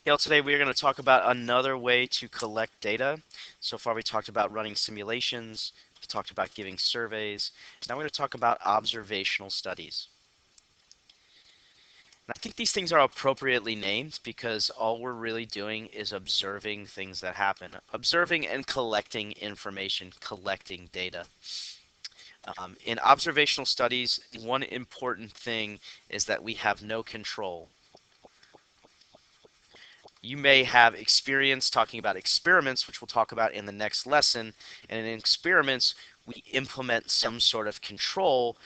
Today we are going to talk about another way to collect data. So far we talked about running simulations, we talked about giving surveys. Now we're going to talk about observational studies. And I think these things are appropriately named because all we're really doing is observing things that happen. Observing and collecting information, collecting data. In observational studies, one important thing is that we have no control. You may have experience talking about experiments, which we'll talk about in the next lesson. And in experiments, we implement some sort of control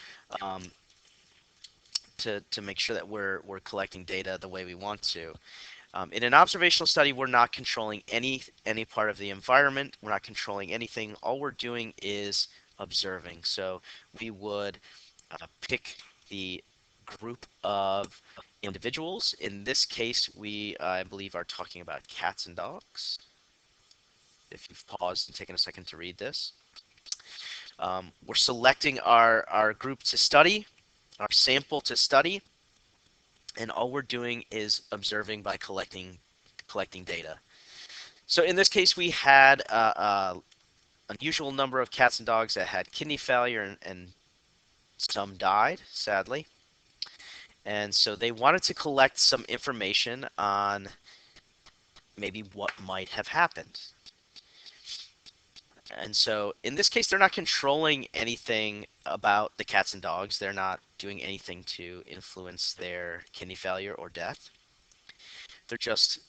um, to make sure that we're collecting data the way we want to. In an observational study, we're not controlling any part of the environment. We're not controlling anything. All we're doing is observing. So we would pick the group of individuals. In this case, we, I believe, are talking about cats and dogs. If you've paused and taken a second to read this. We're selecting our group to study, our sample to study, and all we're doing is observing by collecting data. So in this case, we had a unusual number of cats and dogs that had kidney failure, and some died, sadly. And so they wanted to collect some information on maybe what might have happened. And so in this case, they're not controlling anything about the cats and dogs. They're not doing anything to influence their kidney failure or death. They're just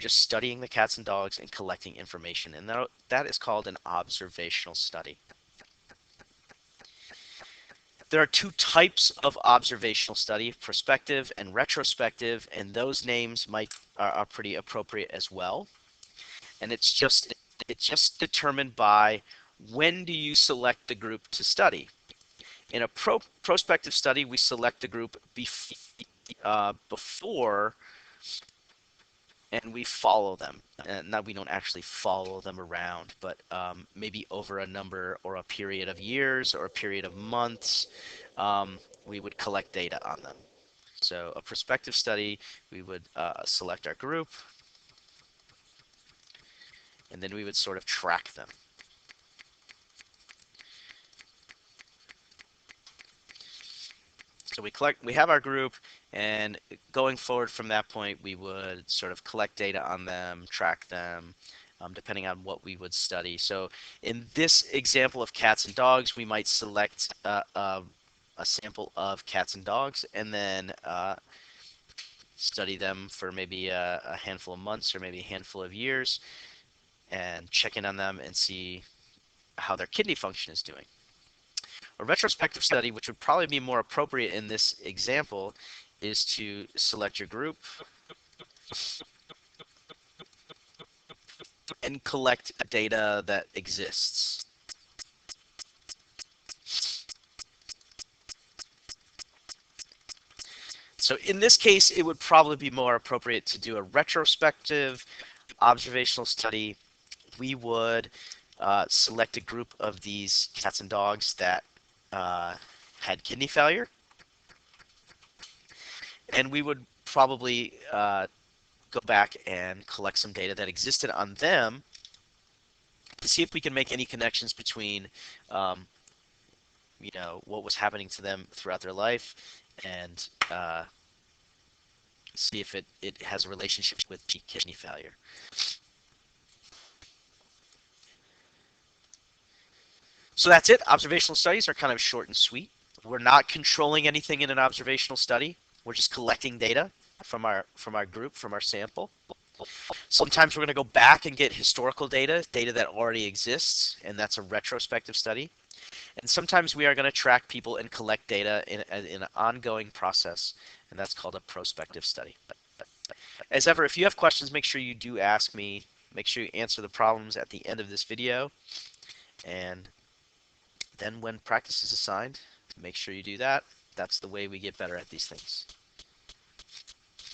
studying the cats and dogs and collecting information, and that is called an observational study. There are two types of observational study, prospective and retrospective, and those names are pretty appropriate as well. And it's just determined by when do you select the group to study. In a prospective study, we select the group before and we follow them. Now we don't actually follow them around, but maybe over a number or a period of years or a period of months, we would collect data on them. So a prospective study, we would select our group, and then we would sort of track them. So we have our group, and going forward from that point, we would sort of collect data on them, track them, depending on what we would study. So in this example of cats and dogs, we might select a sample of cats and dogs, and then study them for maybe a handful of months or maybe a handful of years, and check in on them and see how their kidney function is doing. A retrospective study, which would probably be more appropriate in this example, is to select your group and collect data that exists. So in this case, it would probably be more appropriate to do a retrospective observational study. We would select a group of these cats and dogs that had kidney failure, and we would probably go back and collect some data that existed on them to see if we can make any connections between what was happening to them throughout their life, and see if it has a relationship with kidney failure. So that's it. Observational studies are kind of short and sweet. We're not controlling anything in an observational study. We're just collecting data from our group, from our sample. Sometimes we're going to go back and get historical data that already exists, and that's a retrospective study. And sometimes we are going to track people and collect data in an ongoing process, and that's called a prospective study. As ever, if you have questions, make sure you do ask me. Make sure you answer the problems at the end of this video. And then when practice is assigned, make sure you do that. That's the way we get better at these things.